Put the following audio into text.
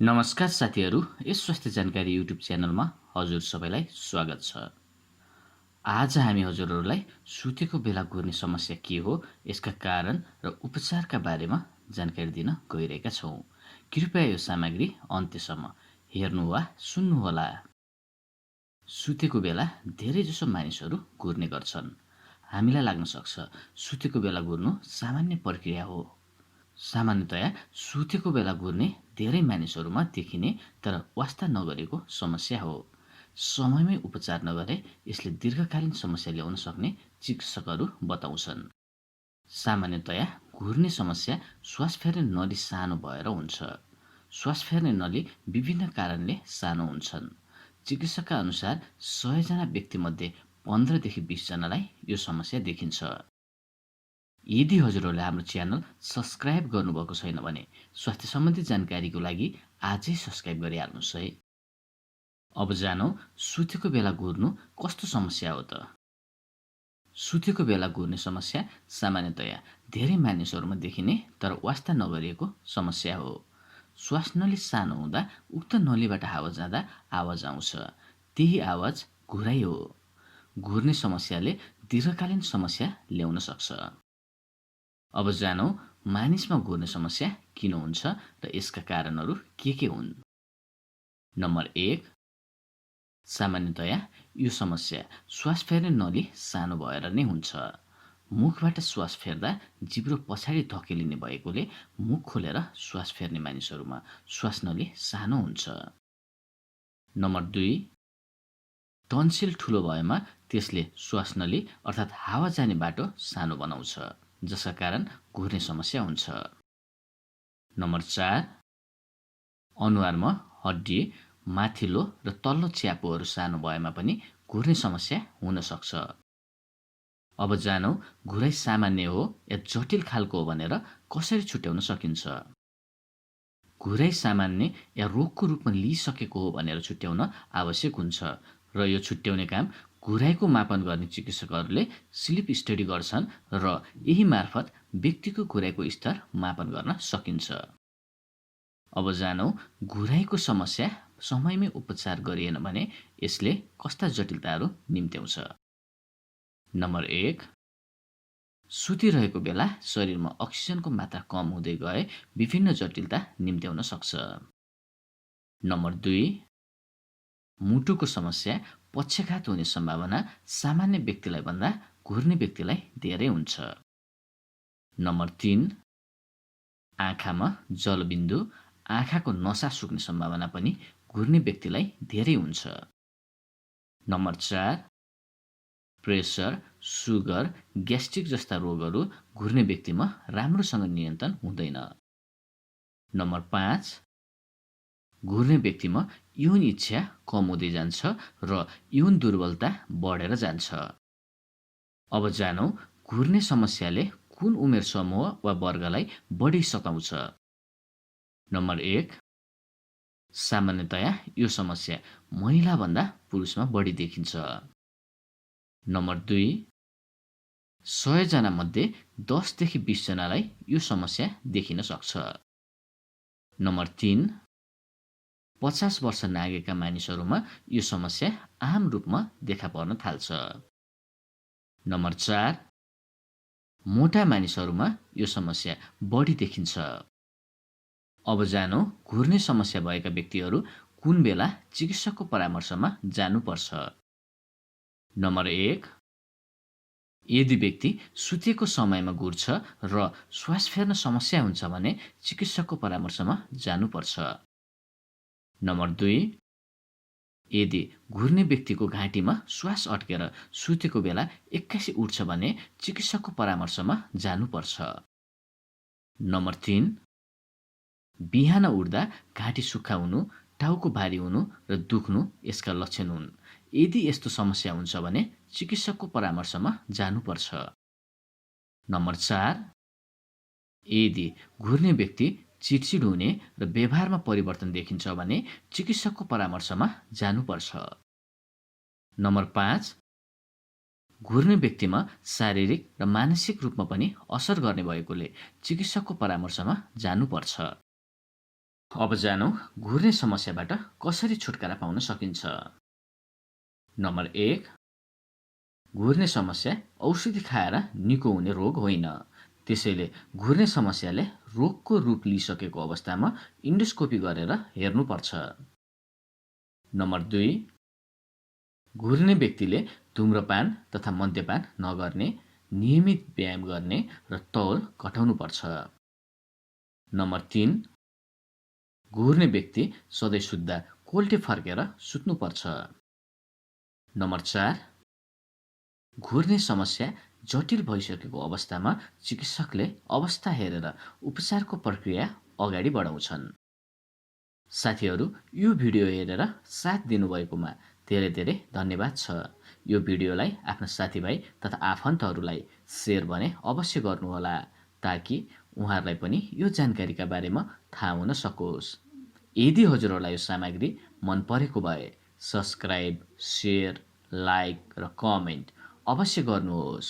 नमस्कार साथीहरू, यस स्वास्थ्य जानकारी युट्युब च्यानलमा हजुर सबैलाई स्वागत छ। आज हामी हजुरहरूलाई सुतेको बेला घुर्ने समस्या के हो, यसका कारण र उपचारका बारेमा जानकारी दिन गइरहेका छौँ। कृपया यो सामग्री अन्त्यसम्म हेर्नु वा सुन्नुहोला। सुतेको बेला धेरैजसो मानिसहरू घुर्ने गर्छन्। हामीलाई लाग्न सक्छ सुतेको बेला घुर्नु सामान्य प्रक्रिया हो। सामान्यतया सुतेको बेला घुर्ने धेरै मानिसहरूमा देखिने तर वास्ता नगरेको समस्या हो। समयमै उपचार नगरे यसले दीर्घकालीन समस्या ल्याउन सक्ने चिकित्सकहरू बताउँछन्। सामान्यतया घुर्ने समस्या श्वास फेर्ने नली सानो भएर हुन्छ। श्वास फेर्ने नली विभिन्न कारणले सानो हुन्छन्। चिकित्सकका अनुसार 100 जना व्यक्तिमध्ये 15 देखि 20 जनालाई यो समस्या देखिन्छ। यदि हजुरहरूले हाम्रो च्यानल सब्स्क्राइब गर्नुभएको छैन भने स्वास्थ्य सम्बन्धी जानकारीको लागि आजै सब्स्क्राइब गरिहाल्नुहोस् है। अब जानौँ सुतेको बेला घुर्नु कस्तो समस्या हो त। सुतेको बेला घुर्ने समस्या सामान्यतया धेरै मानिसहरूमा देखिने तर वास्ता नगरिएको समस्या हो। श्वास नली सानो हुँदा उक्त नलीबाट हावा जाँदा आवाज आउँछ। त्यही आवाज घुराइ हो। घुर्ने समस्याले दीर्घकालीन समस्या ल्याउन सक्छ। अब जानौँ मानिसमा घुर्ने समस्या किन हुन्छ र यसका कारणहरू के हुन्। नम्बर 1, सामान्यतया यो समस्या श्वास फेर्ने नली सानो भएर नै हुन्छ। मुखबाट श्वास फेर्दा जिब्रो पछाडि धकेलिने भएकोले मुख खोलेर श्वास फेर्ने मानिसहरूमा श्वास नली सानो हुन्छ। नम्बर 2, टन्सिल ठुलो भएमा त्यसले श्वास नली अर्थात् हावा जाने बाटो सानो बनाउँछ, जसका कारण घुर्ने समस्या हुन्छ। नम्बर 4, अनुहारमा हड्डी, माथिल्लो र तल्लो च्यापोहरू सानो भएमा पनि घुर्ने समस्या हुन सक्छ। अब जानौँ घुराइ सामान्य हो या जटिल खालको हो भनेर कसरी छुट्याउन सकिन्छ। घुराइ सामान्य या रोगको रूपमा लिइसकेको हो भनेर छुट्याउन आवश्यक हुन्छ र यो छुट्याउने काम घुराइको मापन गर्ने चिकित्सकहरूले स्लिप स्टडी गर्छन् र यही मार्फत व्यक्तिको घुराइको स्तर मापन गर्न सकिन्छ। अब जानौँ घुराइको समस्या समयमै उपचार गरिएन भने यसले कस्ता जटिलताहरू निम्त्याउँछ। नम्बर 1, सुतिरहेको बेला शरीरमा अक्सिजनको मात्रा कम हुँदै गए विभिन्न जटिलता निम्त्याउन सक्छ। नम्बर 2, मुटुको समस्या पक्षघात हुने सम्भावना सामान्य व्यक्तिलाई भन्दा घुर्ने व्यक्तिलाई धेरै हुन्छ। नम्बर 3, आँखामा जलबिन्दु, आँखाको नसा सुक्ने सम्भावना पनि घुर्ने व्यक्तिलाई धेरै हुन्छ। नम्बर 4, प्रेसर, सुगर, ग्यास्ट्रिक जस्ता रोगहरू घुर्ने व्यक्तिमा राम्रोसँग नियन्त्रण हुँदैन। नम्बर 5, घुर्ने व्यक्तिमा यौन इच्छा कम हुँदै जान्छ र यौन दुर्बलता बढेर जान्छ। अब जानौँ घुर्ने समस्याले कुन उमेर समूह वा वर्गलाई बढी सताउँछ। नम्बर 1, सामान्यतया यो समस्या महिलाभन्दा पुरुषमा बढी देखिन्छ। नम्बर 2, 100 जना मध्ये 10 देखि 20 जनालाई यो समस्या देखिन सक्छ। नम्बर 3, 50 वर्ष नागेका मानिसहरूमा यो समस्या आम रूपमा देखा पर्न थाल्छ। नम्बर 4, मोटा मानिसहरूमा यो समस्या बढी देखिन्छ। अब जानौँ घुर्ने समस्या भएका व्यक्तिहरू कुन बेला चिकित्सकको परामर्शमा जानुपर्छ। नम्बर 1, यदि व्यक्ति सुतेको समयमा घुर्छ र श्वास फेर्न समस्या हुन्छ भने चिकित्सकको परामर्शमा जानुपर्छ। नम्बर 2, यदि घुर्ने व्यक्तिको घाँटीमा श्वास अड्केर सुतेको बेला एक्कासी उठ्छ भने चिकित्सकको परामर्शमा जानुपर्छ। नम्बर 3, बिहान उठ्दा घाँटी सुक्खा हुनु, टाउको भारी हुनु र दुख्नु यसका लक्षण हुन्। यदि यस्तो समस्या हुन्छ भने चिकित्सकको परामर्शमा जानुपर्छ। नम्बर 4, यदि घुर्ने व्यक्ति चिडचिड हुने र व्यवहारमा परिवर्तन देखिन्छ भने चिकित्सकको परामर्शमा जानुपर्छ। नम्बर 5, घुर्ने व्यक्तिमा शारीरिक र मानसिक रूपमा पनि असर गर्ने भएकोले चिकित्सकको परामर्शमा जानुपर्छ। अब जानौँ घुर्ने समस्याबाट कसरी छुटकारा पाउन सकिन्छ। नम्बर 1, घुर्ने समस्या औषधि खाएर निको हुने रोग होइन। त्यसैले घुर्ने समस्याले रोगको रूप लिइसकेको अवस्थामा इन्डोस्कोपी गरेर हेर्नुपर्छ। नम्बर 2, घुर्ने व्यक्तिले धूम्रपान तथा मद्यपान नगर्ने, नियमित व्यायाम गर्ने र तौल घटाउनुपर्छ। नम्बर 3, घुर्ने व्यक्ति सधैँ सुत्दा कोल्टे फर्केर सुत्नुपर्छ। नम्बर 4, घुर्ने समस्या जटिल भइसकेको अवस्थामा चिकित्सकले अवस्था हेरेर उपचारको प्रक्रिया अगाडि बढाउँछन्। साथीहरू, यो भिडियो हेरेर साथ दिनुभएकोमा धेरै धेरै धन्यवाद छ। यो भिडियोलाई आफ्ना साथीभाइ तथा आफन्तहरूलाई सेयर भने अवश्य गर्नुहोला ताकि उहाँहरूलाई पनि यो जानकारीका बारेमा थाहा हुन सकोस्। यदि हजुरहरूलाई यो सामग्री मन परेको भए सब्स्क्राइब, सेयर, लाइक र कमेन्ट अवश्य गर्नुहोस्।